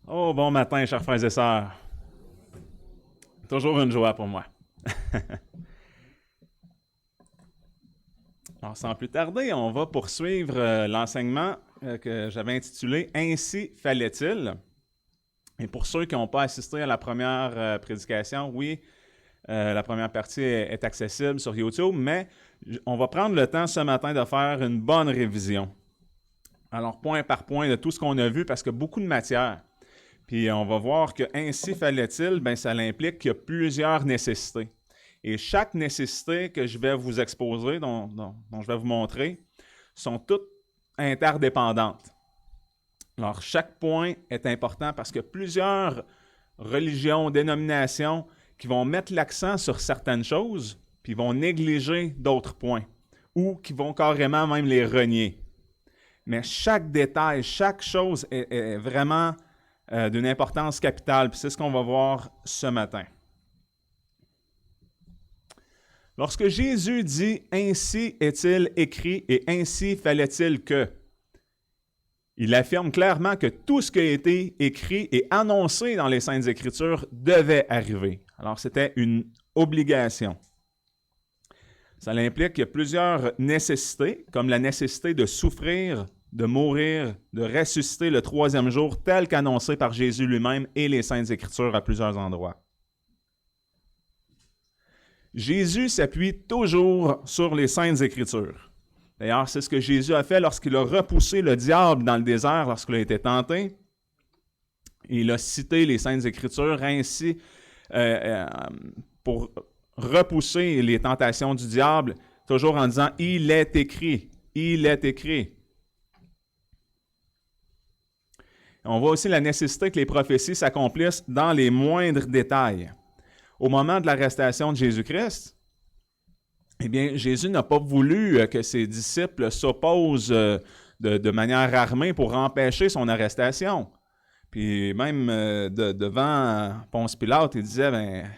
Oh, bon matin, chers frères et sœurs. Toujours une joie pour moi. Alors, sans plus tarder, on va poursuivre l'enseignement que j'avais intitulé Ainsi fallait-il. Et pour ceux qui n'ont pas assisté à la première prédication, oui, la première partie est accessible sur YouTube, mais on va prendre le temps ce matin de faire une bonne révision. Alors, point par point de tout ce qu'on a vu, parce que beaucoup de matière. Puis on va voir que ainsi fallait-il, ben ça implique qu'il y a plusieurs nécessités. Et chaque nécessité que je vais vous exposer, dont je vais vous montrer, sont toutes interdépendantes. Alors chaque point est important parce que plusieurs religions, dénominations qui vont mettre l'accent sur certaines choses, puis vont négliger d'autres points, ou qui vont carrément même les renier. Mais chaque détail, chaque chose est vraiment d'une importance capitale, puis c'est ce qu'on va voir ce matin. Lorsque Jésus dit « Ainsi est-il écrit et ainsi fallait-il que », il affirme clairement que tout ce qui a été écrit et annoncé dans les Saintes Écritures devait arriver. Alors c'était une obligation. Ça implique qu'il y a plusieurs nécessités, comme la nécessité de souffrir, de mourir, de ressusciter le troisième jour, tel qu'annoncé par Jésus lui-même et les Saintes Écritures à plusieurs endroits. Jésus s'appuie toujours sur les Saintes Écritures. D'ailleurs, c'est ce que Jésus a fait lorsqu'il a repoussé le diable dans le désert, lorsqu'il a été tenté. Il a cité les Saintes Écritures ainsi pour repousser les tentations du diable, toujours en disant « Il est écrit, il est écrit ». On voit aussi la nécessité que les prophéties s'accomplissent dans les moindres détails. Au moment de l'arrestation de Jésus-Christ, eh bien, Jésus n'a pas voulu que ses disciples s'opposent de manière armée pour empêcher son arrestation. Puis même devant Ponce Pilate, il disait, ben,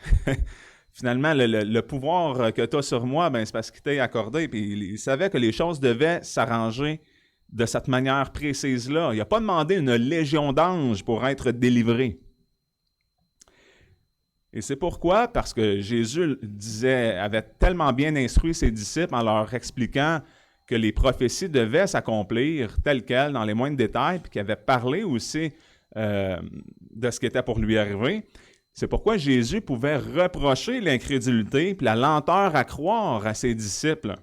finalement, le pouvoir que tu as sur moi, ben, c'est parce qu'il t'a accordé. Puis il savait que les choses devaient s'arranger de cette manière précise-là. Il n'a pas demandé une légion d'anges pour être délivré. Et c'est pourquoi, parce que Jésus avait tellement bien instruit ses disciples en leur expliquant que les prophéties devaient s'accomplir telles quelles, dans les moindres détails, puis qu'il avait parlé aussi de ce qui était pour lui arriver. C'est pourquoi Jésus pouvait reprocher l'incrédulité et la lenteur à croire à ses disciples.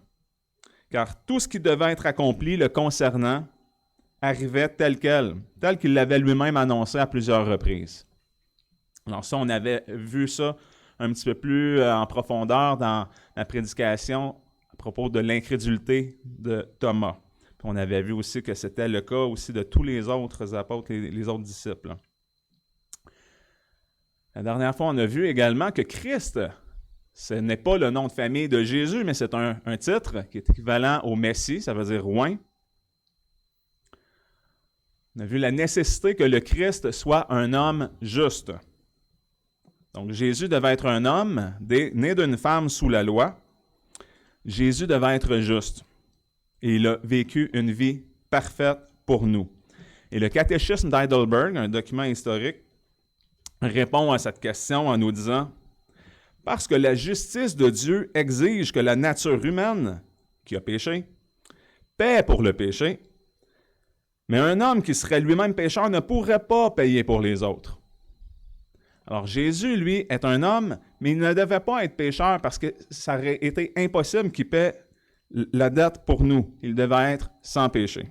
Car tout ce qui devait être accompli le concernant arrivait tel qu'il l'avait lui-même annoncé à plusieurs reprises. Alors ça, on avait vu ça un petit peu plus en profondeur dans la prédication à propos de l'incrédulité de Thomas. Puis on avait vu aussi que c'était le cas aussi de tous les autres apôtres, les autres disciples. La dernière fois, on a vu également que Christ, ce n'est pas le nom de famille de Jésus, mais c'est un titre qui est équivalent au Messie, ça veut dire roi. On a vu la nécessité que le Christ soit un homme juste. Donc Jésus devait être un homme né d'une femme sous la loi. Jésus devait être juste. Et il a vécu une vie parfaite pour nous. Et le catéchisme d'Heidelberg, un document historique, répond à cette question en nous disant « Parce que la justice de Dieu exige que la nature humaine, qui a péché, paie pour le péché, mais un homme qui serait lui-même pécheur ne pourrait pas payer pour les autres. » Alors Jésus, lui, est un homme, mais il ne devait pas être pécheur parce que ça aurait été impossible qu'il paie la dette pour nous. Il devait être sans péché.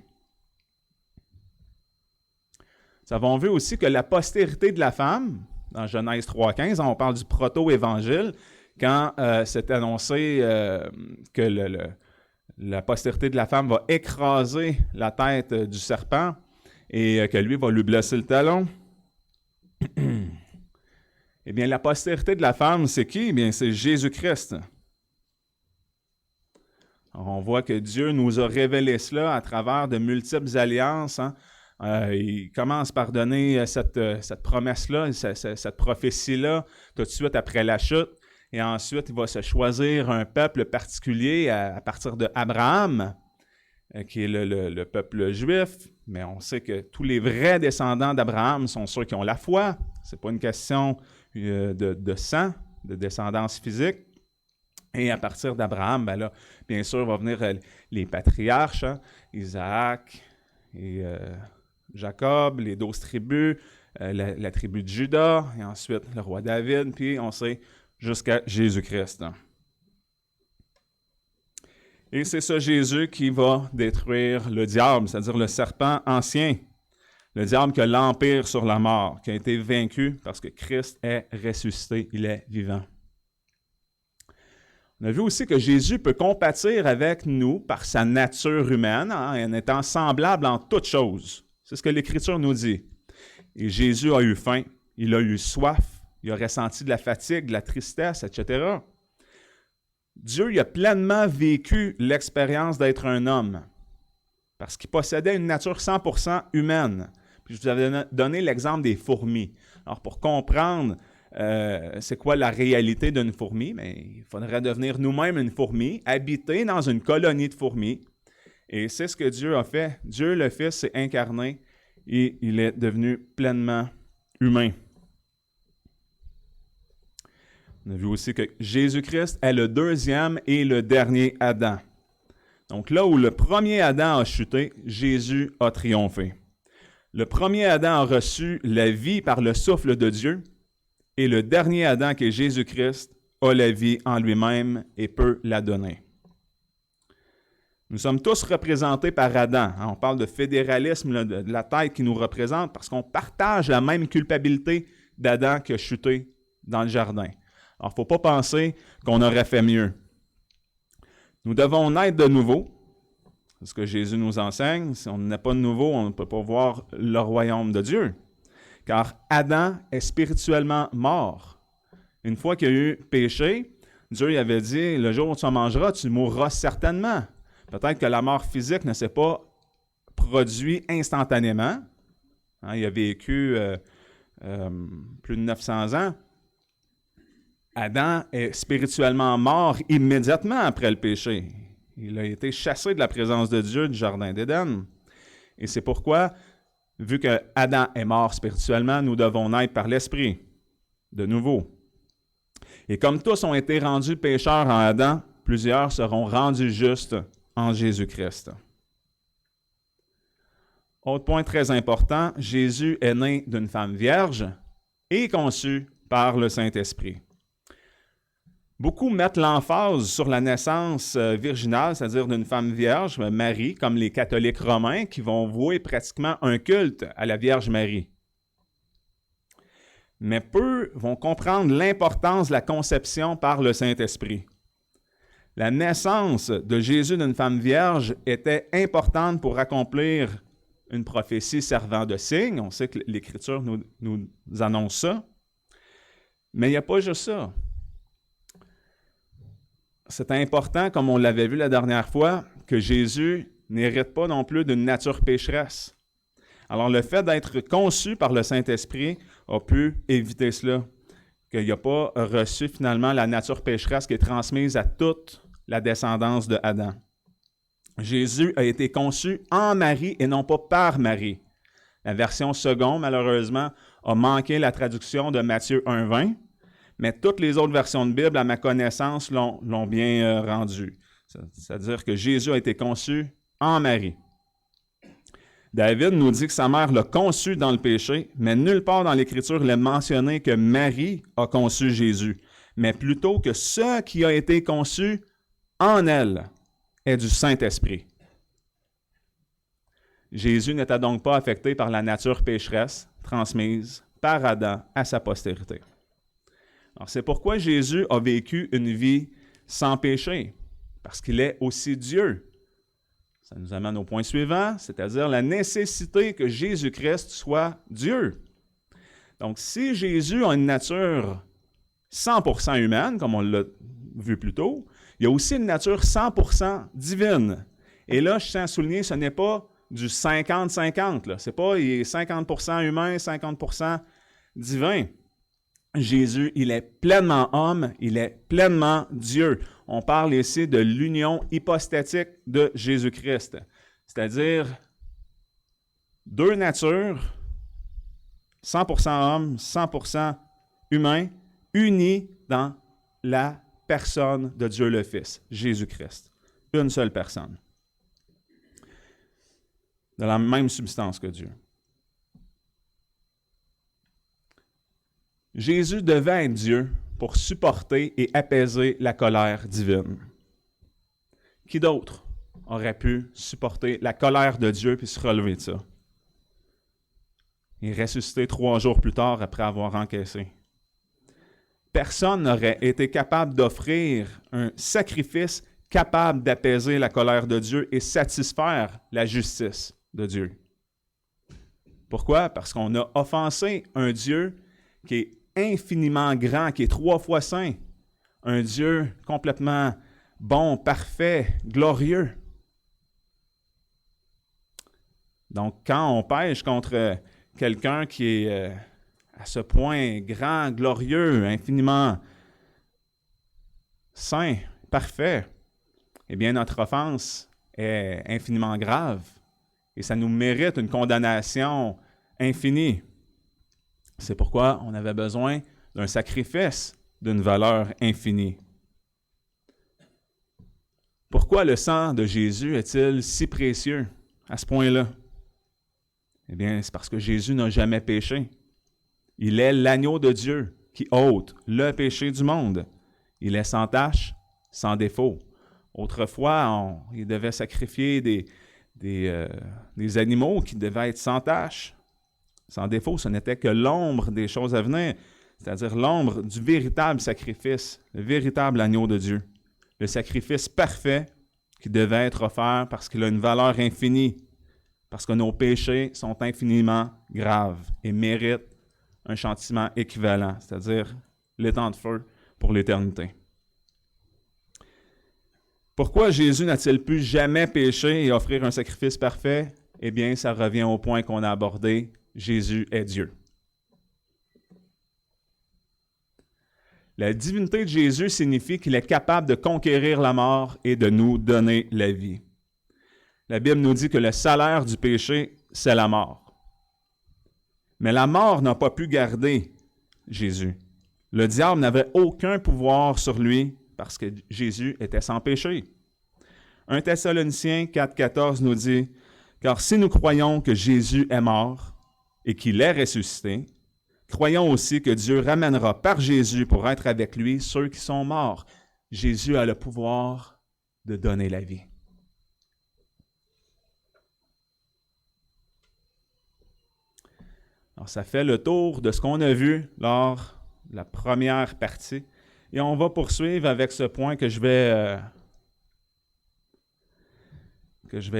Nous avons vu aussi que la postérité de la femme, dans Genèse 3,15, on parle du proto-évangile, quand c'est annoncé que la postérité de la femme va écraser la tête du serpent et que lui va lui blesser le talon. Eh bien, la postérité de la femme, c'est qui? Eh bien, c'est Jésus-Christ. Alors, on voit que Dieu nous a révélé cela à travers de multiples alliances. Hein? Il commence par donner cette promesse-là, cette prophétie-là, tout de suite après la chute. Et ensuite, il va se choisir un peuple particulier à partir d'Abraham, qui est le peuple juif, mais on sait que tous les vrais descendants d'Abraham sont ceux qui ont la foi. Ce n'est pas une question de sang, de descendance physique. Et à partir d'Abraham, ben là, bien sûr, va venir les patriarches, hein, Isaac et Jacob, les 12 tribus, la tribu de Juda, et ensuite le roi David, puis on sait jusqu'à Jésus-Christ. Et c'est ce Jésus qui va détruire le diable, c'est-à-dire le serpent ancien, le diable qui a l'empire sur la mort, qui a été vaincu parce que Christ est ressuscité, il est vivant. On a vu aussi que Jésus peut compatir avec nous par sa nature humaine, hein, en étant semblable en toutes choses. C'est ce que l'Écriture nous dit. Et Jésus a eu faim, il a eu soif, il a ressenti de la fatigue, de la tristesse, etc. Dieu il a pleinement vécu l'expérience d'être un homme parce qu'il possédait une nature 100% humaine. Puis je vous avais donné l'exemple des fourmis. Alors pour comprendre c'est quoi la réalité d'une fourmi, mais il faudrait devenir nous-mêmes une fourmi, habiter dans une colonie de fourmis. Et c'est ce que Dieu a fait. Dieu le Fils s'est incarné et il est devenu pleinement humain. On a vu aussi que Jésus-Christ est le deuxième et le dernier Adam. Donc là où le premier Adam a chuté, Jésus a triomphé. Le premier Adam a reçu la vie par le souffle de Dieu et le dernier Adam, qui est Jésus-Christ, a la vie en lui-même et peut la donner. Nous sommes tous représentés par Adam. On parle de fédéralisme, de la tête qui nous représente parce qu'on partage la même culpabilité d'Adam qui a chuté dans le jardin. Alors, il ne faut pas penser qu'on aurait fait mieux. Nous devons naître de nouveau. C'est ce que Jésus nous enseigne. Si on n'est pas de nouveau, on ne peut pas voir le royaume de Dieu. Car Adam est spirituellement mort. Une fois qu'il y a eu péché, Dieu lui avait dit, le jour où tu en mangeras, tu mourras certainement. Peut-être que la mort physique ne s'est pas produite instantanément. Hein, il a vécu plus de 900 ans. Adam est spirituellement mort immédiatement après le péché. Il a été chassé de la présence de Dieu du jardin d'Éden. Et c'est pourquoi, vu que Adam est mort spirituellement, nous devons naître par l'Esprit, de nouveau. Et comme tous ont été rendus pécheurs en Adam, plusieurs seront rendus justes en Jésus-Christ. Autre point très important, Jésus est né d'une femme vierge et conçu par le Saint-Esprit. Beaucoup mettent l'emphase sur la naissance virginale, c'est-à-dire d'une femme vierge, Marie, comme les catholiques romains qui vont vouer pratiquement un culte à la Vierge Marie. Mais peu vont comprendre l'importance de la conception par le Saint-Esprit. La naissance de Jésus d'une femme vierge était importante pour accomplir une prophétie servant de signe. On sait que l'Écriture nous annonce ça. Mais il n'y a pas juste ça. C'est important, comme on l'avait vu la dernière fois, que Jésus n'hérite pas non plus d'une nature pécheresse. Alors, le fait d'être conçu par le Saint-Esprit a pu éviter cela, qu'il n'a pas reçu finalement la nature pécheresse qui est transmise à toute la descendance de Adam. Jésus a été conçu en Marie et non pas par Marie. La version seconde, malheureusement, a manqué la traduction de Matthieu 1,20. Mais toutes les autres versions de Bible, à ma connaissance, l'ont bien rendu. C'est-à-dire que Jésus a été conçu en Marie. David nous dit que sa mère l'a conçu dans le péché, mais nulle part dans l'Écriture il est mentionné que Marie a conçu Jésus, mais plutôt que ce qui a été conçu en elle est du Saint-Esprit. Jésus n'était donc pas affecté par la nature pécheresse transmise par Adam à sa postérité. Alors, c'est pourquoi Jésus a vécu une vie sans péché, parce qu'il est aussi Dieu. Ça nous amène au point suivant, c'est-à-dire la nécessité que Jésus-Christ soit Dieu. Donc, si Jésus a une nature 100% humaine, comme on l'a vu plus tôt, il y a aussi une nature 100% divine. Et là, je tiens à souligner, ce n'est pas du 50-50. Ce n'est pas il est 50% humain, 50% divin. Jésus, il est pleinement homme, il est pleinement Dieu. On parle ici de l'union hypostatique de Jésus-Christ. c'est-à-dire deux natures, 100% homme, 100% humain, unis dans la personne de Dieu le Fils, Jésus-Christ. Une seule personne. De la même substance que Dieu. Jésus devait être Dieu pour supporter et apaiser la colère divine. Qui d'autre aurait pu supporter la colère de Dieu puis se relever de ça? Et ressusciter 3 jours plus tard après avoir encaissé. Personne n'aurait été capable d'offrir un sacrifice capable d'apaiser la colère de Dieu et satisfaire la justice de Dieu. Pourquoi? Parce qu'on a offensé un Dieu qui est infiniment grand, qui est 3 fois saint. Un Dieu complètement bon, parfait, glorieux. Donc, quand on pêche contre quelqu'un qui est à ce point grand, glorieux, infiniment saint, parfait, eh bien, notre offense est infiniment grave et ça nous mérite une condamnation infinie. C'est pourquoi on avait besoin d'un sacrifice d'une valeur infinie. Pourquoi le sang de Jésus est-il si précieux à ce point-là? Eh bien, c'est parce que Jésus n'a jamais péché. Il est l'agneau de Dieu qui ôte le péché du monde. Il est sans tache, sans défaut. Autrefois, il devait sacrifier des animaux qui devaient être sans tache, sans défaut. Ce n'était que l'ombre des choses à venir, c'est-à-dire l'ombre du véritable sacrifice, le véritable agneau de Dieu. Le sacrifice parfait qui devait être offert parce qu'il a une valeur infinie, parce que nos péchés sont infiniment graves et méritent un châtiment équivalent, c'est-à-dire l'étang de feu pour l'éternité. Pourquoi Jésus n'a-t-il pu jamais pécher et offrir un sacrifice parfait? Eh bien, ça revient au point qu'on a abordé. Jésus est Dieu. La divinité de Jésus signifie qu'il est capable de conquérir la mort et de nous donner la vie. La Bible nous dit que le salaire du péché, c'est la mort. Mais la mort n'a pas pu garder Jésus. Le diable n'avait aucun pouvoir sur lui parce que Jésus était sans péché. 1 Thessaloniciens 4,14 nous dit « Car si nous croyons que Jésus est mort et qu'il est ressuscité, croyons aussi que Dieu ramènera par Jésus pour être avec lui ceux qui sont morts. » Jésus a le pouvoir de donner la vie. Alors, ça fait le tour de ce qu'on a vu lors de la première partie. Et on va poursuivre avec ce point que je vais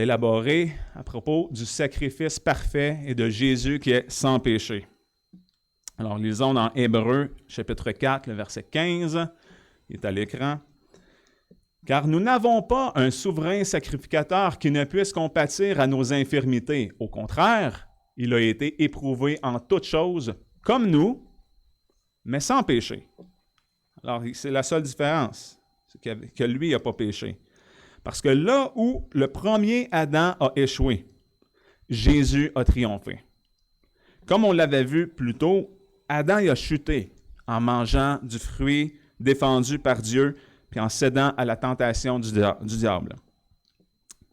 élaborer à propos du sacrifice parfait et de Jésus qui est sans péché. Alors, lisons dans Hébreux, chapitre 4, le verset 15. Il est à l'écran. « Car nous n'avons pas un souverain sacrificateur qui ne puisse compatir à nos infirmités. Au contraire, il a été éprouvé en toutes choses, comme nous, mais sans péché. » Alors, c'est la seule différence, c'est que lui n'a pas péché. Parce que là où le premier Adam a échoué, Jésus a triomphé. Comme on l'avait vu plus tôt, Adam a chuté en mangeant du fruit défendu par Dieu puis en cédant à la tentation du diable.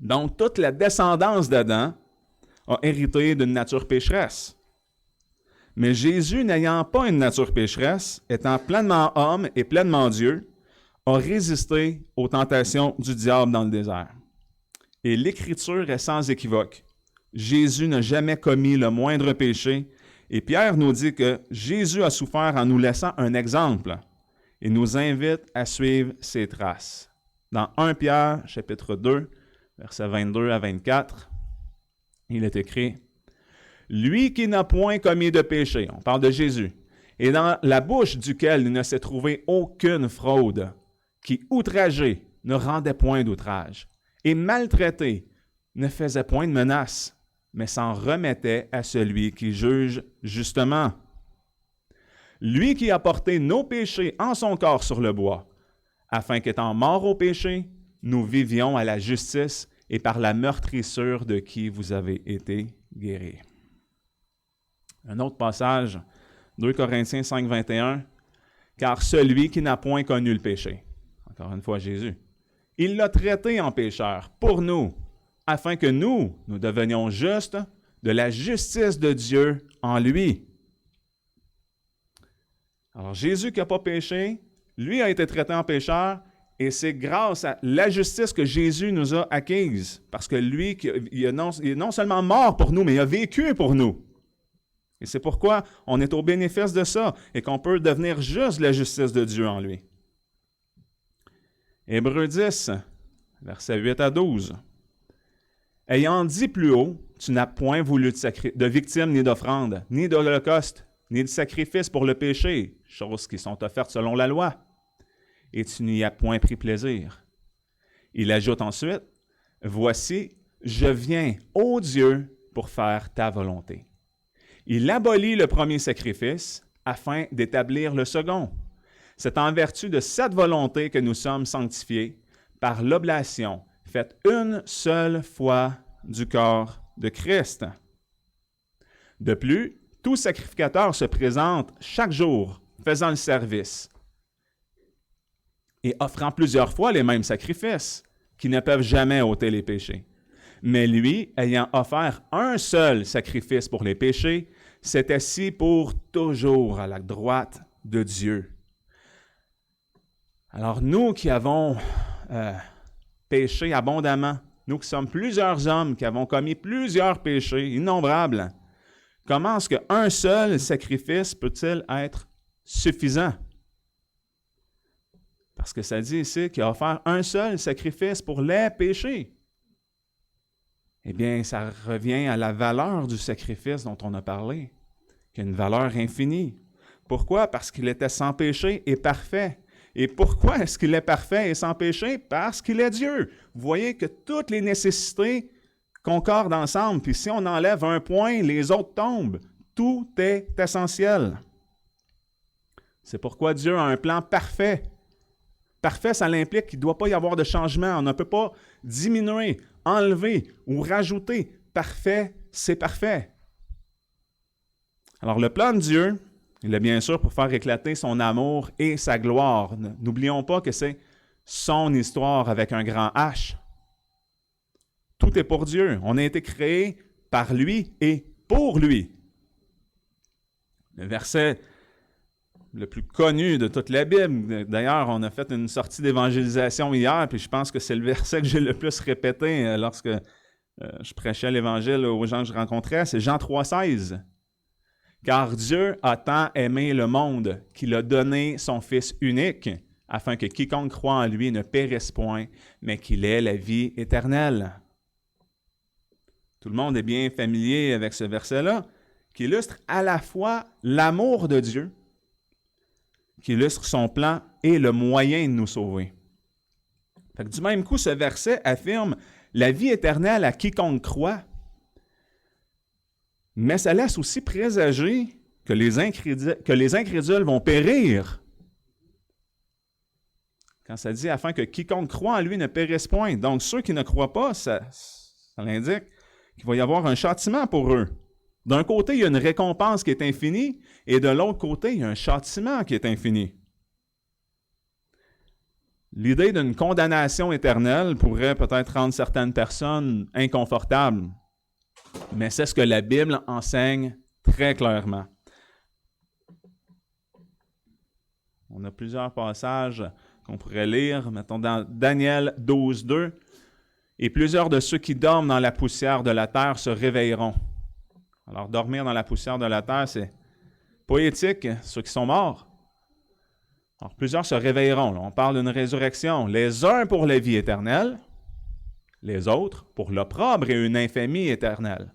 Donc, toute la descendance d'Adam a hérité d'une nature pécheresse. Mais Jésus, n'ayant pas une nature pécheresse, étant pleinement homme et pleinement Dieu, a résisté aux tentations du diable dans le désert. Et l'Écriture est sans équivoque. Jésus n'a jamais commis le moindre péché. Et Pierre nous dit que Jésus a souffert en nous laissant un exemple et nous invite à suivre ses traces. Dans 1 Pierre, chapitre 2, versets 22 à 24, il est écrit « Lui qui n'a point commis de péché, on parle de Jésus, et dans la bouche duquel il ne s'est trouvé aucune fraude, qui outragé ne rendait point d'outrage, et maltraité ne faisait point de menace, mais s'en remettait à celui qui juge justement. Lui qui a porté nos péchés en son corps sur le bois, afin qu'étant morts au péché, nous vivions à la justice, et par la meurtrissure de qui vous avez été guéris. Un autre passage, 2 Corinthiens 5, 21, « Car celui qui n'a point connu le péché, encore une fois Jésus, il l'a traité en pécheur pour nous, afin que nous devenions justes de la justice de Dieu en lui. » Alors Jésus qui n'a pas péché, lui a été traité en pécheur, et c'est grâce à la justice que Jésus nous a acquise, parce que lui, il est non seulement mort pour nous, mais il a vécu pour nous. Et c'est pourquoi on est au bénéfice de ça et qu'on peut devenir juste la justice de Dieu en lui. Hébreux 10, versets 8 à 12. « Ayant dit plus haut, tu n'as point voulu de victime ni d'offrande, ni d'holocauste, ni de sacrifice pour le péché, choses qui sont offertes selon la loi. Et tu n'y as point pris plaisir. » Il ajoute ensuite, « Voici, je viens, ô Dieu, pour faire ta volonté. » Il abolit le premier sacrifice afin d'établir le second. C'est en vertu de cette volonté que nous sommes sanctifiés par l'oblation faite une seule fois du corps de Christ. De plus, tout sacrificateur se présente chaque jour faisant le service et offrant plusieurs fois les mêmes sacrifices qui ne peuvent jamais ôter les péchés. Mais lui, ayant offert un seul sacrifice pour les péchés, s'est assis pour toujours à la droite de Dieu. Alors nous qui avons péché abondamment, nous qui sommes plusieurs hommes qui avons commis plusieurs péchés innombrables, comment est-ce qu'un seul sacrifice peut-il être suffisant? Parce que ça dit ici qu'il a offert un seul sacrifice pour les péchés. Eh bien, ça revient à la valeur du sacrifice dont on a parlé, qui a une valeur infinie. Pourquoi? Parce qu'il était sans péché et parfait. Et pourquoi est-ce qu'il est parfait et sans péché? Parce qu'il est Dieu. Vous voyez que toutes les nécessités concordent ensemble, puis si on enlève un point, les autres tombent. Tout est essentiel. C'est pourquoi Dieu a un plan parfait. Parfait, ça implique qu'il ne doit pas y avoir de changement. On ne peut pas diminuer, enlever ou rajouter. Parfait, c'est parfait. Alors, le plan de Dieu, il est bien sûr pour faire éclater son amour et sa gloire. N'oublions pas que c'est son histoire avec un grand H. Tout est pour Dieu. On a été créé par lui et pour lui. Le verset le plus connu de toute la Bible. D'ailleurs, on a fait une sortie d'évangélisation hier, puis je pense que c'est le verset que j'ai le plus répété lorsque je prêchais l'Évangile aux gens que je rencontrais. C'est Jean 3,16. « Car Dieu a tant aimé le monde qu'il a donné son Fils unique, afin que quiconque croit en lui ne périsse point, mais qu'il ait la vie éternelle. » Tout le monde est bien familier avec ce verset-là, qui illustre à la fois l'amour de Dieu, qui illustre son plan et le moyen de nous sauver. Fait que du même coup, ce verset affirme la vie éternelle à quiconque croit, mais ça laisse aussi présager que les incrédules vont périr. Quand ça dit « afin que quiconque croit en lui ne périsse point », donc ceux qui ne croient pas, ça l'indique qu'il va y avoir un châtiment pour eux. D'un côté, il y a une récompense qui est infinie, et de l'autre côté, il y a un châtiment qui est infini. L'idée d'une condamnation éternelle pourrait peut-être rendre certaines personnes inconfortables, mais c'est ce que la Bible enseigne très clairement. On a plusieurs passages qu'on pourrait lire, mettons dans Daniel 12, 2. « Et plusieurs de ceux qui dorment dans la poussière de la terre se réveilleront. » Alors, dormir dans la poussière de la terre, c'est poétique, ceux qui sont morts. Alors, plusieurs se réveilleront. Là, on parle d'une résurrection. Les uns pour la vie éternelle, les autres pour l'opprobre et une infamie éternelle.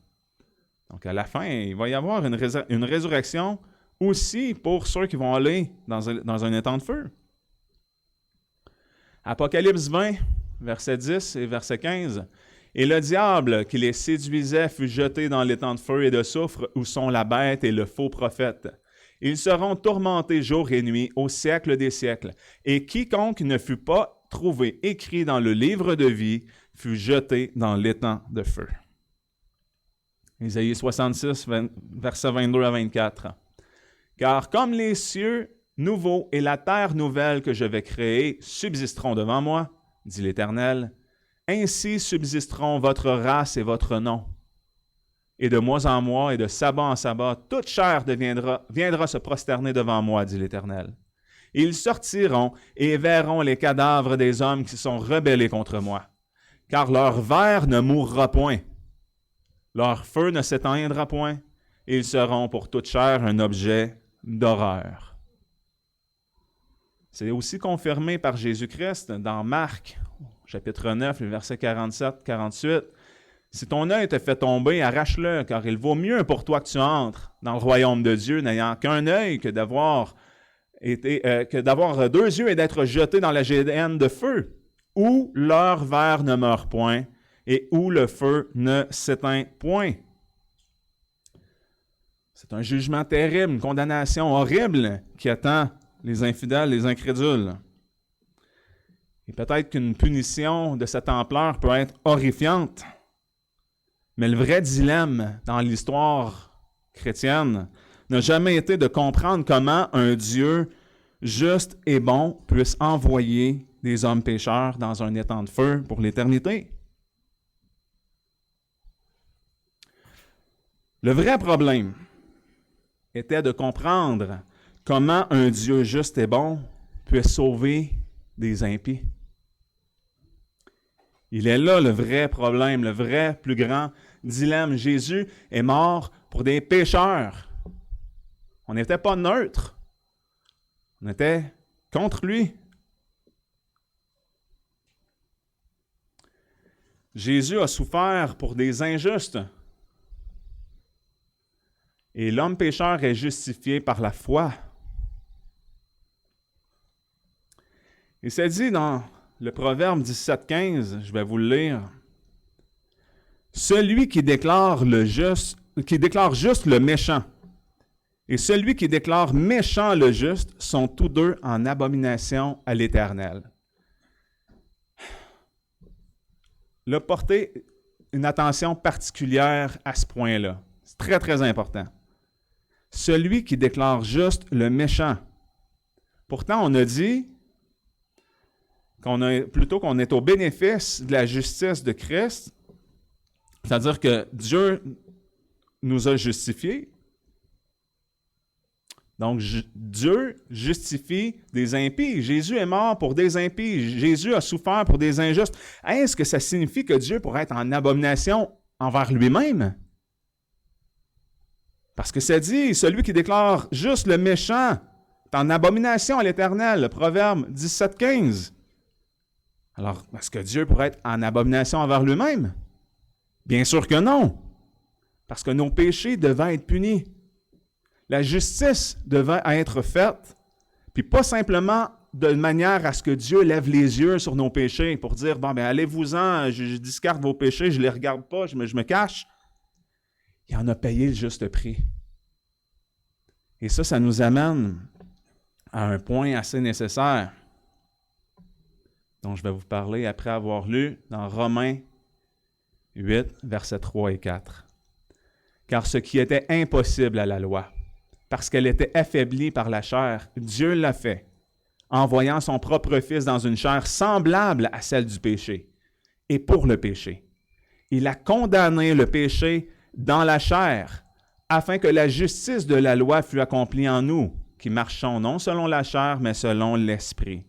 Donc, à la fin, il va y avoir une résurrection aussi pour ceux qui vont aller dans un étang de feu. Apocalypse 20, verset 10 et verset 15. « Et le diable qui les séduisait fut jeté dans l'étang de feu et de soufre où sont la bête et le faux prophète. Ils seront tourmentés jour et nuit au siècle des siècles. Et quiconque ne fut pas trouvé écrit dans le livre de vie fut jeté dans l'étang de feu. Ésaïe 66, versets 22 à 24. Car comme les cieux nouveaux et la terre nouvelle que je vais créer subsisteront devant moi, dit l'Éternel, ainsi subsisteront votre race et votre nom. Et de mois en mois et de sabbat en sabbat, toute chair viendra se prosterner devant moi, dit l'Éternel. Ils sortiront et verront les cadavres des hommes qui sont rebellés contre moi, car leur ver ne mourra point, leur feu ne s'éteindra point, et ils seront pour toute chair un objet d'horreur. C'est aussi confirmé par Jésus-Christ dans Marc, chapitre 9, le verset 47-48. Si ton œil te fait tomber, arrache-le, car il vaut mieux pour toi que tu entres dans le royaume de Dieu, n'ayant qu'un œil que d'avoir deux yeux et d'être jeté dans la géhenne de feu, où leur ver ne meurt point et où le feu ne s'éteint point. C'est un jugement terrible, une condamnation horrible qui attend les infidèles, les incrédules. Et peut-être qu'une punition de cette ampleur peut être horrifiante, mais le vrai dilemme dans l'histoire chrétienne n'a jamais été de comprendre comment un Dieu juste et bon puisse envoyer des hommes pécheurs dans un étang de feu pour l'éternité. Le vrai problème était de comprendre comment un Dieu juste et bon puisse sauver des impies. Il est là le vrai problème, le vrai plus grand dilemme. Jésus est mort pour des pécheurs. On n'était pas neutre. On était contre lui. Jésus a souffert pour des injustes. Et l'homme pécheur est justifié par la foi. Et c'est dit dans le Proverbe 17,15, je vais vous le lire. Celui qui déclare juste le méchant et celui qui déclare méchant le juste sont tous deux en abomination à l'Éternel. Là, portez une attention particulière à ce point-là. C'est très, très important. Celui qui déclare juste le méchant. Pourtant, on a dit qu'on est au bénéfice de la justice de Christ, c'est-à-dire que Dieu nous a justifiés. Donc, Dieu justifie des impies. Jésus est mort pour des impies. Jésus a souffert pour des injustes. Est-ce que ça signifie que Dieu pourrait être en abomination envers lui-même? Parce que ça dit, celui qui déclare juste le méchant est en abomination à l'Éternel, le Proverbe 17,15. Alors, est-ce que Dieu pourrait être en abomination envers lui-même? Bien sûr que non, parce que nos péchés devaient être punis. La justice devait être faite, puis pas simplement de manière à ce que Dieu lève les yeux sur nos péchés pour dire, bon, ben allez-vous-en, je discarte vos péchés, je ne les regarde pas, je me cache. Il en a payé le juste prix. Et ça nous amène à un point assez nécessaire, dont je vais vous parler après avoir lu dans Romains 8, versets 3 et 4. Car ce qui était impossible à la loi, parce qu'elle était affaiblie par la chair, Dieu l'a fait, envoyant son propre Fils dans une chair semblable à celle du péché, et pour le péché. Il a condamné le péché dans la chair, afin que la justice de la loi fût accomplie en nous, qui marchons non selon la chair, mais selon l'Esprit.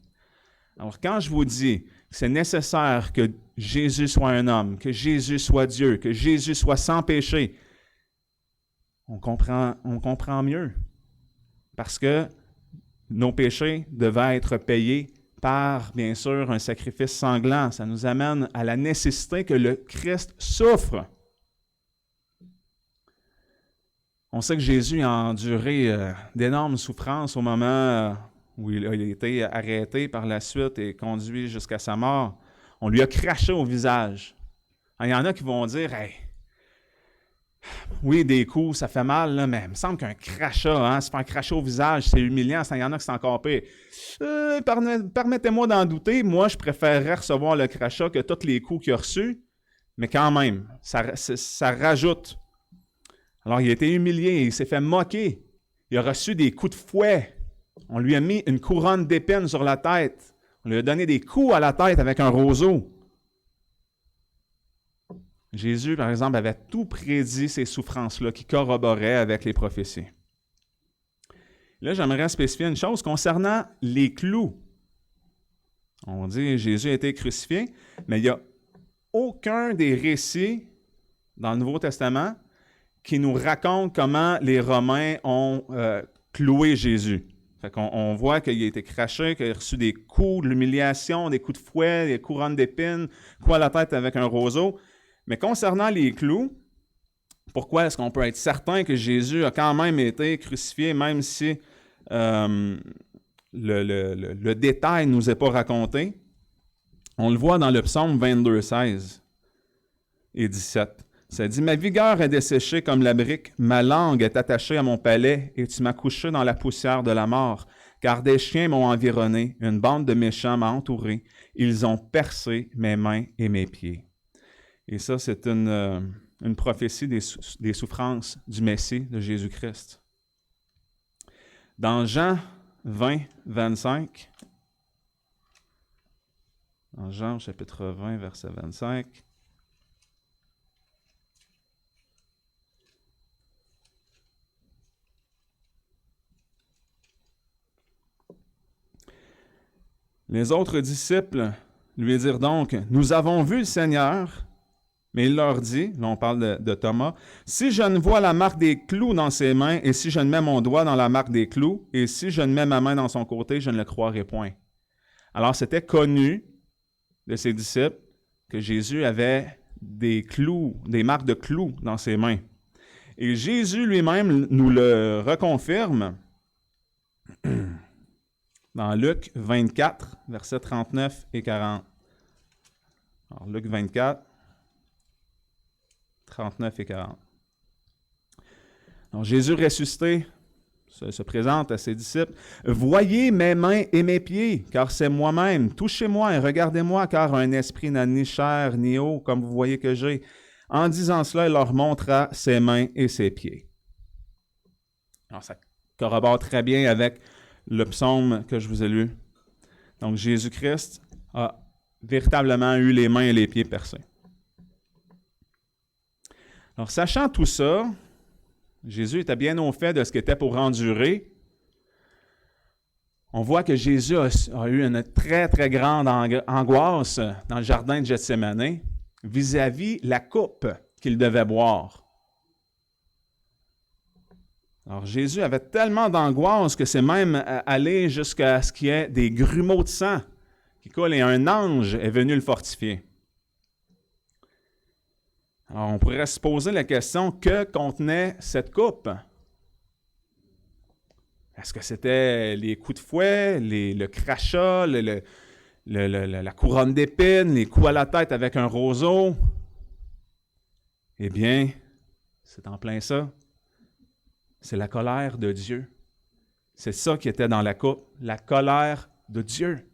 Alors, quand je vous dis que c'est nécessaire que Jésus soit un homme, que Jésus soit Dieu, que Jésus soit sans péché, on comprend mieux. Parce que nos péchés devaient être payés par, bien sûr, un sacrifice sanglant. Ça nous amène à la nécessité que le Christ souffre. On sait que Jésus a enduré d'énormes souffrances au moment où il a été arrêté par la suite et conduit jusqu'à sa mort. On lui a craché au visage. Il y en a qui vont dire, « Hey, Oui, des coups, ça fait mal, là, mais il me semble qu'un crachat, hein, se faire un crachat au visage, c'est humiliant, il y en a qui c'est encore pire. Permettez-moi d'en douter, moi, je préférerais recevoir le crachat que tous les coups qu'il a reçus, mais quand même, ça rajoute. Alors, il a été humilié, il s'est fait moquer, il a reçu des coups de fouet, on lui a mis une couronne d'épines sur la tête, on lui a donné des coups à la tête avec un roseau. Jésus, par exemple, avait tout prédit ces souffrances-là qui corroboraient avec les prophéties. Là, j'aimerais spécifier une chose concernant les clous. On dit que Jésus a été crucifié, mais il n'y a aucun des récits dans le Nouveau Testament qui nous raconte comment les Romains ont cloué Jésus. Fait qu'on on voit qu'il a été craché, qu'il a reçu des coups, de l'humiliation, des coups de fouet, des couronnes d'épines, coups à la tête avec un roseau. Mais concernant les clous, pourquoi est-ce qu'on peut être certain que Jésus a quand même été crucifié, même si le détail ne nous est pas raconté? On le voit dans le psaume 22, 16 et 17. Ça dit « Ma vigueur est desséchée comme la brique, ma langue est attachée à mon palais, et tu m'as couché dans la poussière de la mort, car des chiens m'ont environné, une bande de méchants m'a entouré, ils ont percé mes mains et mes pieds. » Et ça, c'est une prophétie des souffrances du Messie, de Jésus-Christ. Dans Jean 20, 25, dans Jean chapitre 20, verset 25, les autres disciples lui dirent donc, « Nous avons vu le Seigneur. » Mais il leur dit, là on parle de Thomas, « Si je ne vois la marque des clous dans ses mains, et si je ne mets mon doigt dans la marque des clous, et si je ne mets ma main dans son côté, je ne le croirai point. » Alors c'était connu de ses disciples que Jésus avait des clous, des marques de clous dans ses mains. Et Jésus lui-même nous le reconfirme dans Luc 24, versets 39 et 40. Alors Luc 24, 39 et 40. Donc, Jésus ressuscité se présente à ses disciples. « Voyez mes mains et mes pieds, car c'est moi-même. Touchez-moi et regardez-moi, car un esprit n'a ni chair ni eau, comme vous voyez que j'ai. » En disant cela, il leur montra ses mains et ses pieds. Alors, ça corrobore très bien avec le psaume que je vous ai lu. Donc, Jésus-Christ a véritablement eu les mains et les pieds percés. Alors, sachant tout ça, Jésus était bien au fait de ce qui était pour endurer. On voit que Jésus a eu une très, très grande angoisse dans le jardin de Gethsémani vis-à-vis la coupe qu'il devait boire. Alors, Jésus avait tellement d'angoisse que c'est même allé jusqu'à ce qu'il y ait des grumeaux de sang qui coulent et un ange est venu le fortifier. Alors, on pourrait se poser la question, que contenait cette coupe? Est-ce que c'était les coups de fouet, le crachat, la couronne d'épines, les coups à la tête avec un roseau? Eh bien, c'est en plein ça. C'est la colère de Dieu. C'est ça qui était dans la coupe, la colère de Dieu.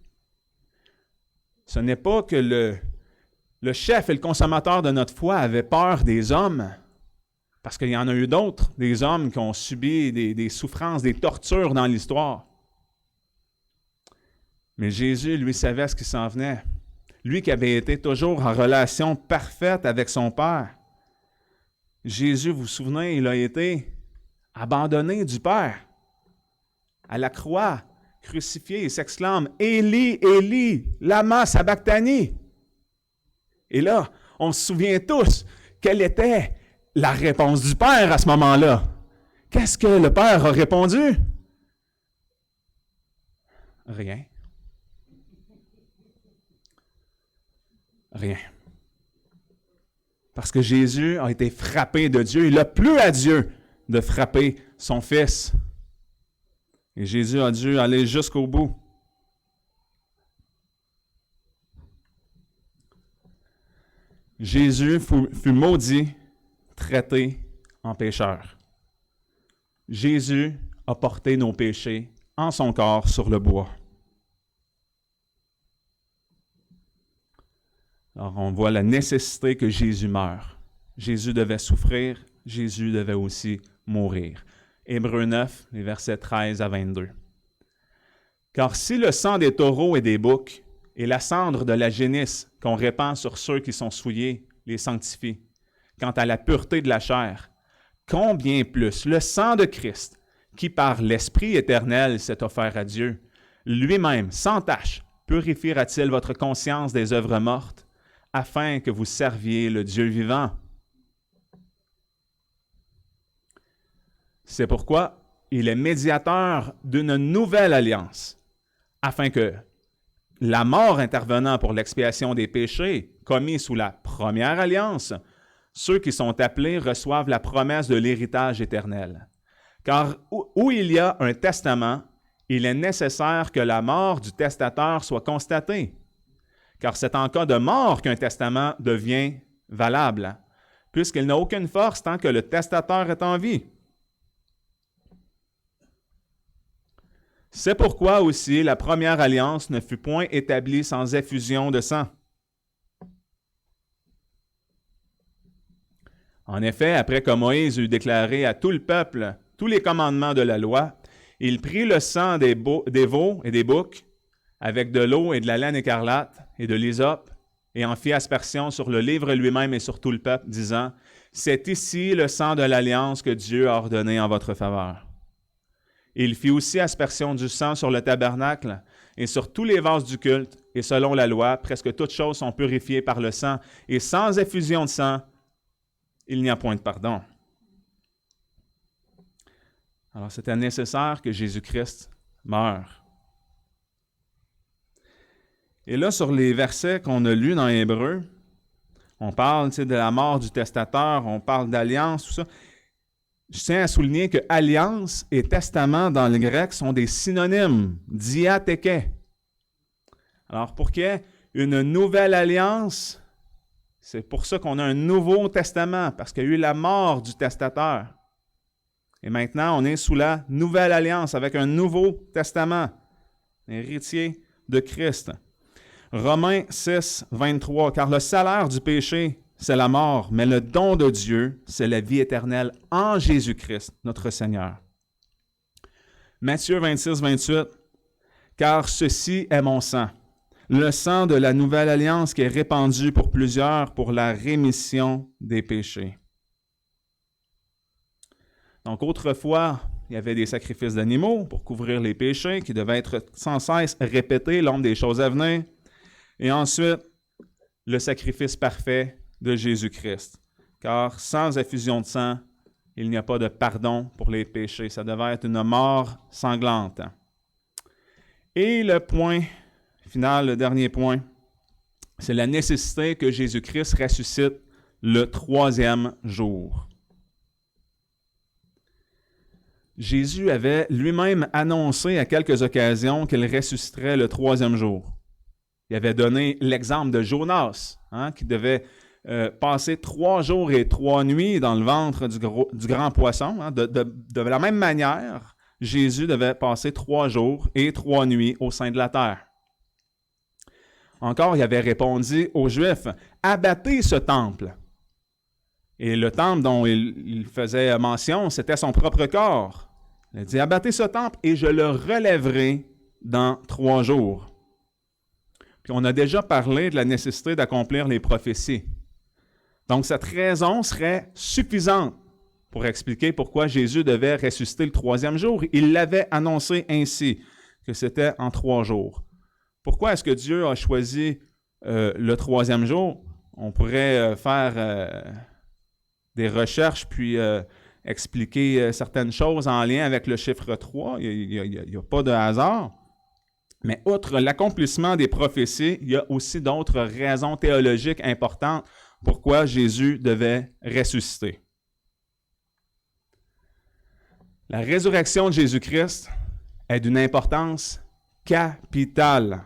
Ce n'est pas que le chef et le consommateur de notre foi avaient peur des hommes, parce qu'il y en a eu d'autres, des hommes qui ont subi des souffrances, des tortures dans l'histoire. Mais Jésus, lui, savait ce qui s'en venait. Lui qui avait été toujours en relation parfaite avec son Père. Jésus, vous vous souvenez, il a été abandonné du Père. À la croix, crucifié, il s'exclame « Élie, Élie, lama sabachthani » Et là, on se souvient tous quelle était la réponse du Père à ce moment-là. Qu'est-ce que le Père a répondu? Rien. Rien. Parce que Jésus a été frappé de Dieu. Il a plu à Dieu de frapper son Fils. Et Jésus a dû aller jusqu'au bout. Jésus fut maudit, traité en pécheurs. Jésus a porté nos péchés en son corps sur le bois. Alors, on voit la nécessité que Jésus meure. Jésus devait souffrir, Jésus devait aussi mourir. Hébreux 9, les versets 13 à 22. Car si le sang des taureaux et des boucs et la cendre de la génisse qu'on répand sur ceux qui sont souillés les sanctifie, quant à la pureté de la chair, combien plus le sang de Christ, qui par l'Esprit éternel s'est offert à Dieu, lui-même, sans tache, purifiera-t-il votre conscience des œuvres mortes, afin que vous serviez le Dieu vivant? C'est pourquoi il est médiateur d'une nouvelle alliance, afin que, la mort intervenant pour l'expiation des péchés commis sous la première alliance, ceux qui sont appelés reçoivent la promesse de l'héritage éternel. Car où il y a un testament, il est nécessaire que la mort du testateur soit constatée. Car c'est en cas de mort qu'un testament devient valable, puisqu'il n'a aucune force tant que le testateur est en vie. C'est pourquoi aussi la première alliance ne fut point établie sans effusion de sang. En effet, après que Moïse eut déclaré à tout le peuple tous les commandements de la loi, il prit le sang des veaux et des boucs, avec de l'eau et de la laine écarlate et de l'hysope, et en fit aspersion sur le livre lui-même et sur tout le peuple, disant, « C'est ici le sang de l'alliance que Dieu a ordonné en votre faveur. » Il fit aussi aspersion du sang sur le tabernacle et sur tous les vases du culte, et selon la loi, presque toutes choses sont purifiées par le sang, et sans effusion de sang, il n'y a point de pardon. Alors, c'était nécessaire que Jésus-Christ meure. Et là, sur les versets qu'on a lus dans Hébreux, on parle de la mort du testateur, on parle d'alliance, tout ça. Je tiens à souligner que alliance et testament dans le grec sont des synonymes, diatheke. Alors, pour qu'il y ait une nouvelle alliance, c'est pour ça qu'on a un nouveau testament, parce qu'il y a eu la mort du testateur. Et maintenant, on est sous la nouvelle alliance avec un nouveau testament, héritier de Christ. Romains 6, 23, « Car le salaire du péché, c'est la mort, mais le don de Dieu, c'est la vie éternelle en Jésus-Christ, notre Seigneur. » Matthieu 26, 28, « Car ceci est mon sang, le sang de la nouvelle alliance qui est répandu pour plusieurs pour la rémission des péchés. » Donc, autrefois, il y avait des sacrifices d'animaux pour couvrir les péchés qui devaient être sans cesse répétés, l'ombre des choses à venir. Et ensuite, le sacrifice parfait de Jésus-Christ. Car sans effusion de sang, il n'y a pas de pardon pour les péchés. Ça devait être une mort sanglante. Et le point final, le dernier point, c'est la nécessité que Jésus-Christ ressuscite le troisième jour. Jésus avait lui-même annoncé à quelques occasions qu'il ressusciterait le troisième jour. Il avait donné l'exemple de Jonas, qui devait passer 3 jours et 3 nuits dans le ventre du grand poisson. De la même manière, Jésus devait passer 3 jours et 3 nuits au sein de la terre. Encore, il avait répondu aux Juifs, « Abattez ce temple. » Et le temple dont il faisait mention, c'était son propre corps. Il a dit, « Abattez ce temple et je le relèverai dans 3 jours. » Puis on a déjà parlé de la nécessité d'accomplir les prophéties. Donc cette raison serait suffisante pour expliquer pourquoi Jésus devait ressusciter le troisième jour. Il l'avait annoncé ainsi, que c'était en 3 jours. Pourquoi est-ce que Dieu a choisi le troisième jour? On pourrait faire des recherches puis expliquer certaines choses en lien avec le chiffre 3. Il n'y a pas de hasard. Mais outre l'accomplissement des prophéties, il y a aussi d'autres raisons théologiques importantes pourquoi Jésus devait ressusciter. La résurrection de Jésus-Christ est d'une importance capitale.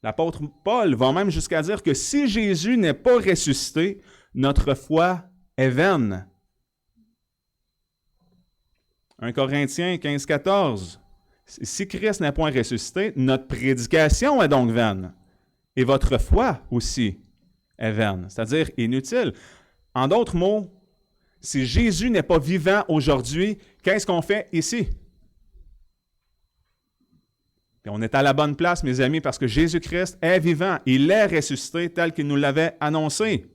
L'apôtre Paul va même jusqu'à dire que si Jésus n'est pas ressuscité, notre foi est vaine. 1 Corinthiens 15-14. Si Christ n'est point ressuscité, notre prédication est donc vaine. Et votre foi aussi est vaine, c'est-à-dire inutile. En d'autres mots, si Jésus n'est pas vivant aujourd'hui, qu'est-ce qu'on fait ici? Et on est à la bonne place, mes amis, parce que Jésus-Christ est vivant. Il est ressuscité tel qu'il nous l'avait annoncé.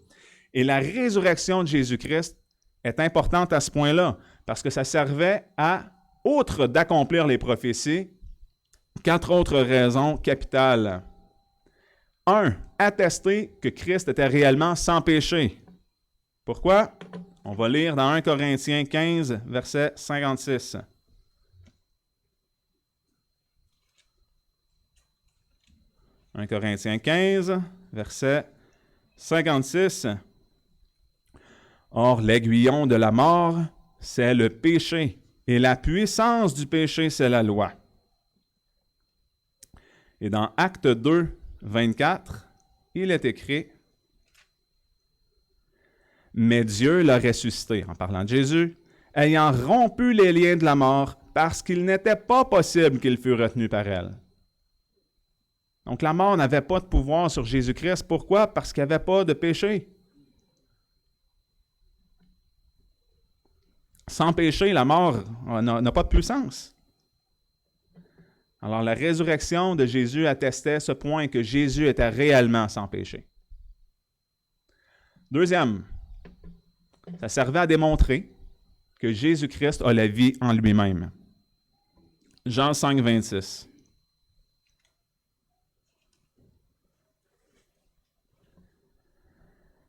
Et la résurrection de Jésus-Christ est importante à ce point-là, parce que ça servait à, outre d'accomplir les prophéties, 4 autres raisons capitales. 1. Attester que Christ était réellement sans péché. Pourquoi? On va lire dans 1 Corinthiens 15, verset 56. 1 Corinthiens 15, verset 56. Or, l'aiguillon de la mort, c'est le péché, et la puissance du péché, c'est la loi. Et dans Actes 2, 24, il est écrit, « Mais Dieu l'a ressuscité, en parlant de Jésus, ayant rompu les liens de la mort, parce qu'il n'était pas possible qu'il fût retenu par elle. » Donc la mort n'avait pas de pouvoir sur Jésus-Christ. Pourquoi? Parce qu'il n'y avait pas de péché. Sans péché, la mort n'a pas de puissance. Alors la résurrection de Jésus attestait ce point que Jésus était réellement sans péché. Deuxième, ça servait à démontrer que Jésus-Christ a la vie en lui-même. Jean 5, 26.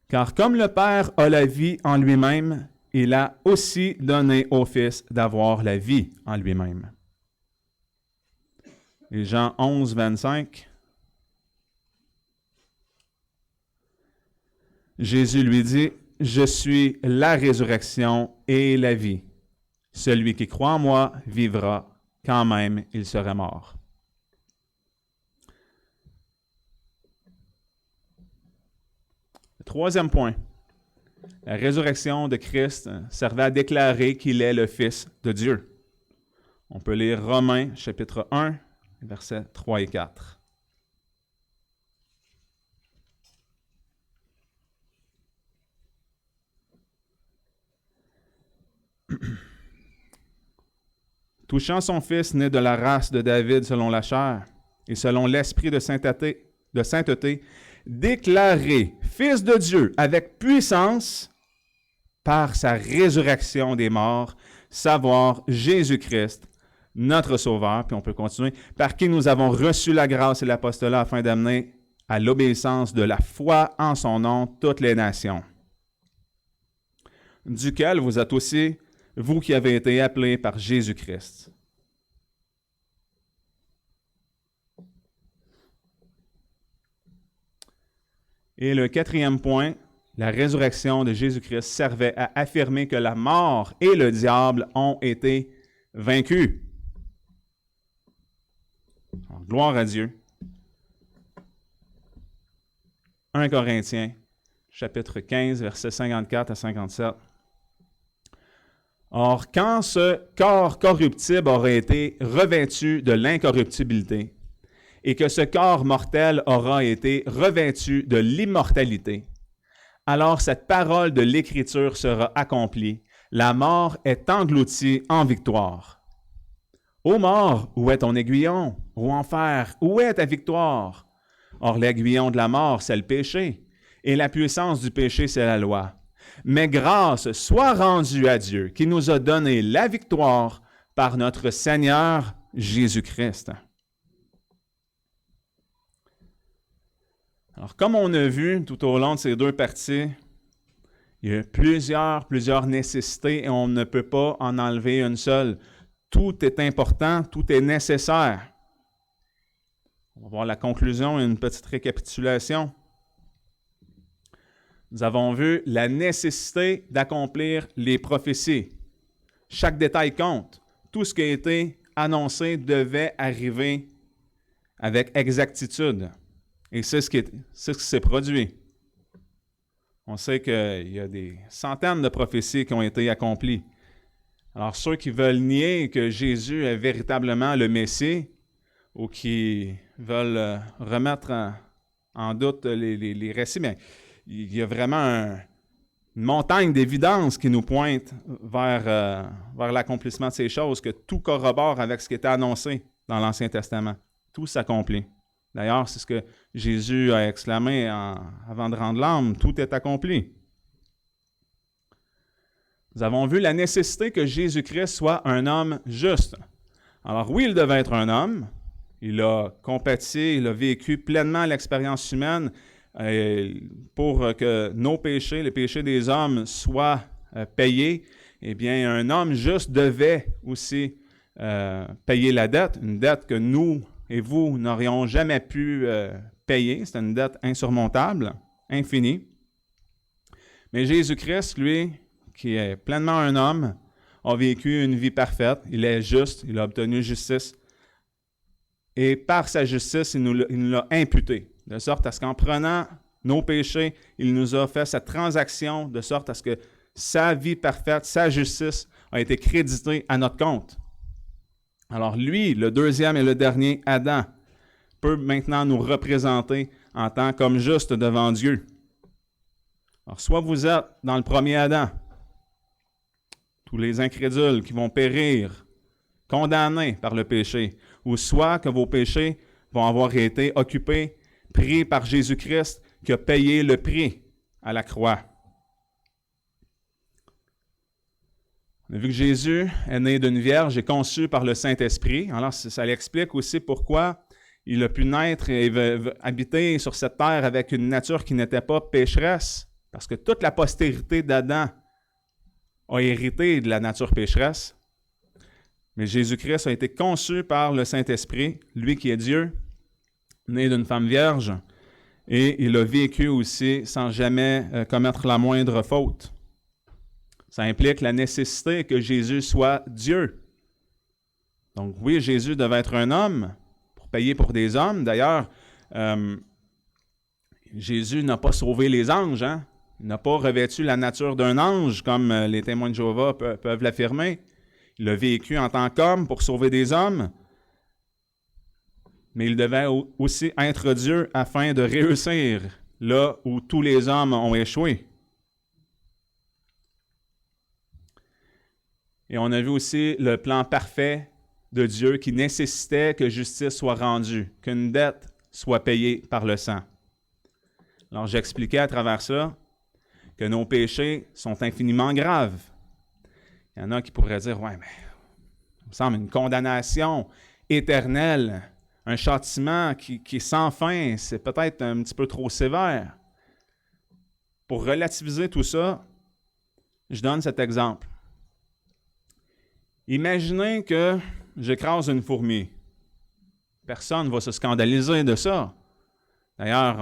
Car comme le Père a la vie en lui-même, il a aussi donné au Fils d'avoir la vie en lui-même. Et Jean 11, 25. Jésus lui dit, « Je suis la résurrection et la vie. Celui qui croit en moi vivra, quand même il serait mort. » Troisième point, la résurrection de Christ servait à déclarer qu'il est le Fils de Dieu. On peut lire Romains, chapitre 1, versets 3 et 4. Touchant son Fils né de la race de David selon la chair et selon l'esprit de sainteté, déclaré Fils de Dieu avec puissance par sa résurrection des morts, savoir Jésus-Christ, notre Sauveur, puis on peut continuer, par qui nous avons reçu la grâce et l'apostolat afin d'amener à l'obéissance de la foi en son nom toutes les nations, duquel vous êtes aussi, vous qui avez été appelés par Jésus-Christ. Et le quatrième point, la résurrection de Jésus-Christ servait à affirmer que la mort et le diable ont été vaincus. Alors, gloire à Dieu. 1 Corinthiens, chapitre 15, versets 54 à 57. Or, quand ce corps corruptible aura été revêtu de l'incorruptibilité, et que ce corps mortel aura été revêtu de l'immortalité, alors cette parole de l'Écriture sera accomplie. La mort est engloutie en victoire. Ô mort, où est ton aiguillon? Ô enfer, où est ta victoire? Or, l'aiguillon de la mort, c'est le péché, et la puissance du péché, c'est la loi. Mais grâce soit rendue à Dieu, qui nous a donné la victoire par notre Seigneur Jésus-Christ. Alors, comme on a vu tout au long de ces deux parties, il y a plusieurs nécessités et on ne peut pas en enlever une seule. Tout est important, tout est nécessaire. On va voir la conclusion et une petite récapitulation. Nous avons vu la nécessité d'accomplir les prophéties. Chaque détail compte. Tout ce qui a été annoncé devait arriver avec exactitude. Et c'est ce qui s'est produit. On sait qu'il y a des centaines de prophéties qui ont été accomplies. Alors, ceux qui veulent nier que Jésus est véritablement le Messie ou qui veulent remettre en doute les récits, bien, il y a vraiment une montagne d'évidence qui nous pointe vers l'accomplissement de ces choses, que tout corrobore avec ce qui était annoncé dans l'Ancien Testament. Tout s'accomplit. D'ailleurs, c'est ce que Jésus a exclamé avant de rendre l'âme, « Tout est accompli ». Nous avons vu la nécessité que Jésus-Christ soit un homme juste. Alors oui, il devait être un homme. Il a compati, il a vécu pleinement l'expérience humaine pour que nos péchés, les péchés des hommes, soient payés. Eh bien, un homme juste devait aussi payer la dette, une dette que nous et vous n'aurions jamais pu payer. C'est une dette insurmontable, infinie. Mais Jésus-Christ, lui, qui est pleinement un homme, a vécu une vie parfaite. Il est juste, il a obtenu justice. Et par sa justice, il nous l'a imputé, de sorte à ce qu'en prenant nos péchés, il nous a fait cette transaction, de sorte à ce que sa vie parfaite, sa justice a été créditée à notre compte. Alors lui, le deuxième et le dernier Adam, peut maintenant nous représenter en tant qu'homme juste devant Dieu. Alors soit vous êtes dans le premier Adam, tous les incrédules qui vont périr, condamnés par le péché, ou soit que vos péchés vont avoir été occupés, pris par Jésus-Christ qui a payé le prix à la croix. On a vu que Jésus est né d'une vierge et conçu par le Saint-Esprit. Alors, ça l'explique aussi pourquoi il a pu naître et habiter sur cette terre avec une nature qui n'était pas pécheresse, parce que toute la postérité d'Adam a hérité de la nature pécheresse. Mais Jésus-Christ a été conçu par le Saint-Esprit, lui qui est Dieu, né d'une femme vierge, et il a vécu aussi sans jamais commettre la moindre faute. Ça implique la nécessité que Jésus soit Dieu. Donc oui, Jésus devait être un homme pour payer pour des hommes. D'ailleurs, Jésus n'a pas sauvé les anges, hein? Il n'a pas revêtu la nature d'un ange, comme les témoins de Jéhovah peuvent l'affirmer. Il a vécu en tant qu'homme pour sauver des hommes, mais il devait aussi être Dieu afin de réussir là où tous les hommes ont échoué. Et on a vu aussi le plan parfait de Dieu qui nécessitait que justice soit rendue, qu'une dette soit payée par le sang. Alors j'expliquais à travers ça que nos péchés sont infiniment graves. Il y en a qui pourraient dire, « Ouais, mais il me semble une condamnation éternelle, un châtiment qui est sans fin, c'est peut-être un petit peu trop sévère. » Pour relativiser tout ça, je donne cet exemple. Imaginez que j'écrase une fourmi. Personne ne va se scandaliser de ça. D'ailleurs,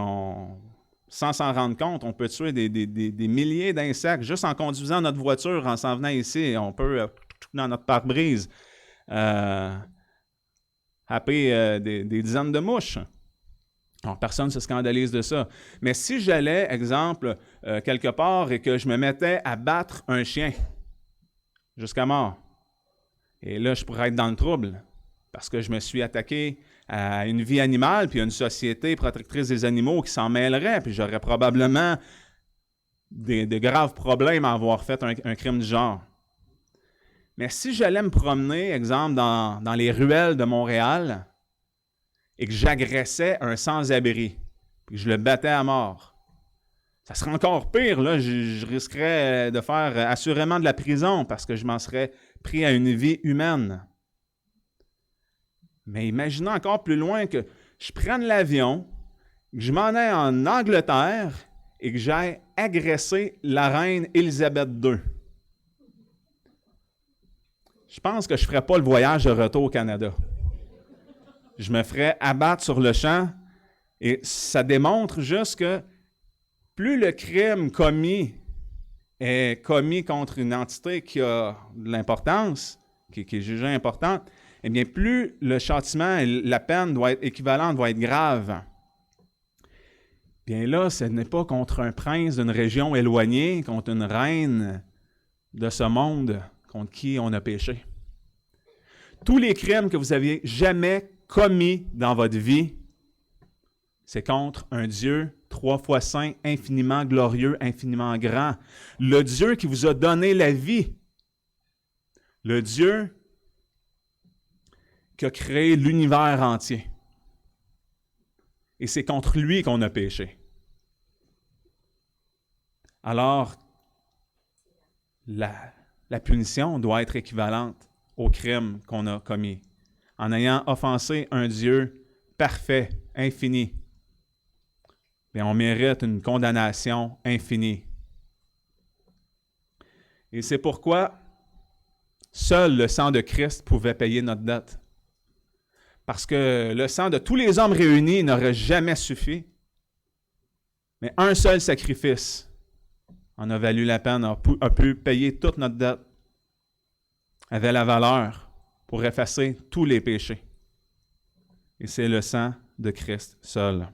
sans s'en rendre compte, on peut tuer des milliers d'insectes juste en conduisant notre voiture, en s'en venant ici. On peut, dans notre pare-brise, happer des dizaines de mouches. Alors, personne ne se scandalise de ça. Mais si j'allais, exemple, quelque part et que je me mettais à battre un chien jusqu'à mort, et là, je pourrais être dans le trouble parce que je me suis attaqué à une vie animale puis à une société protectrice des animaux qui s'en mêlerait, puis j'aurais probablement des graves problèmes à avoir fait un crime du genre. Mais si j'allais me promener, exemple, dans les ruelles de Montréal et que j'agressais un sans-abri, puis que je le battais à mort, ça serait encore pire, là. Je risquerais de faire assurément de la prison parce que je m'en serais pris à une vie humaine. Mais imaginez encore plus loin que je prenne l'avion, que je m'en aille en Angleterre et que j'aille agresser la reine Élisabeth II. Je pense que je ne ferais pas le voyage de retour au Canada. Je me ferais abattre sur le champ et ça démontre juste que plus le crime commis est commis contre une entité qui a de l'importance, qui est jugée importante, eh bien, plus le châtiment et la peine doit être équivalente, doit être grave. Bien là, ce n'est pas contre un prince d'une région éloignée, contre une reine de ce monde, contre qui on a péché. Tous les crimes que vous aviez jamais commis dans votre vie, c'est contre un Dieu 3 fois saint, infiniment glorieux, infiniment grand. Le Dieu qui vous a donné la vie. Le Dieu qui a créé l'univers entier. Et c'est contre lui qu'on a péché. Alors, la punition doit être équivalente au crime qu'on a commis. En ayant offensé un Dieu parfait, infini, bien, on mérite une condamnation infinie. Et c'est pourquoi seul le sang de Christ pouvait payer notre dette. Parce que le sang de tous les hommes réunis n'aurait jamais suffi. Mais un seul sacrifice en a valu la peine, a pu payer toute notre dette, avait la valeur pour effacer tous les péchés. Et c'est le sang de Christ seul.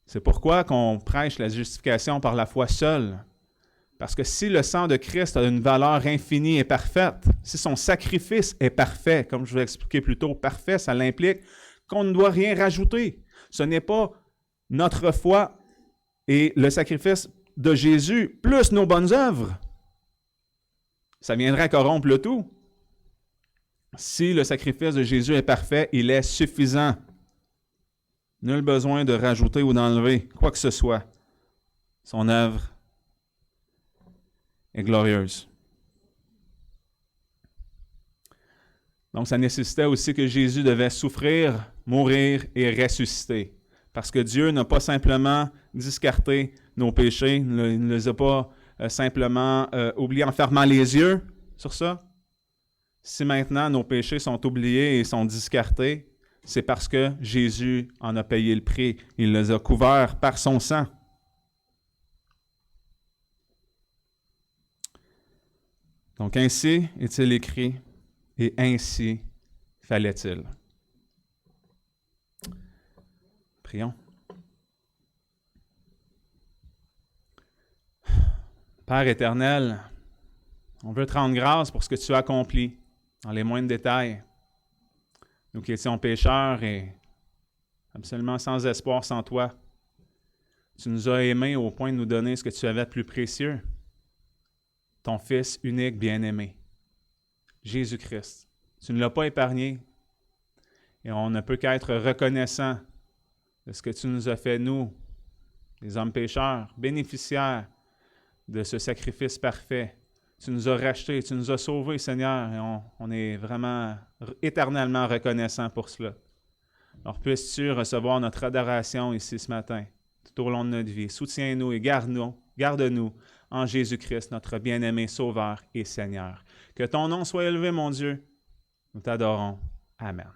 C'est pourquoi qu'on prêche la justification par la foi seule. Parce que si le sang de Christ a une valeur infinie et parfaite, si son sacrifice est parfait, comme je vous l'ai expliqué plus tôt, parfait, ça l'implique qu'on ne doit rien rajouter. Ce n'est pas notre foi et le sacrifice de Jésus plus nos bonnes œuvres. Ça viendrait corrompre le tout. Si le sacrifice de Jésus est parfait, il est suffisant. Nul besoin de rajouter ou d'enlever quoi que ce soit. Son œuvre est glorieuse. Donc, ça nécessitait aussi que Jésus devait souffrir, mourir et ressusciter. Parce que Dieu n'a pas simplement discarté nos péchés, il ne les a pas simplement oubliés en fermant les yeux sur ça. Si maintenant nos péchés sont oubliés et sont discartés, c'est parce que Jésus en a payé le prix. Il les a couverts par son sang. Donc ainsi est-il écrit, et ainsi fallait-il. Prions. Père éternel, on veut te rendre grâce pour ce que tu as accompli dans les moindres détails. Nous qui étions pécheurs et absolument sans espoir sans toi, tu nous as aimés au point de nous donner ce que tu avais de plus précieux, ton Fils unique bien-aimé, Jésus-Christ. Tu ne l'as pas épargné et on ne peut qu'être reconnaissant de ce que tu nous as fait, nous, les hommes pécheurs, bénéficiaires de ce sacrifice parfait. Tu nous as rachetés, tu nous as sauvés, Seigneur, et on est vraiment éternellement reconnaissant pour cela. Alors, puisses-tu recevoir notre adoration ici ce matin, tout au long de notre vie. Soutiens-nous et garde-nous en Jésus-Christ, notre bien-aimé Sauveur et Seigneur. Que ton nom soit élevé, mon Dieu. Nous t'adorons. Amen.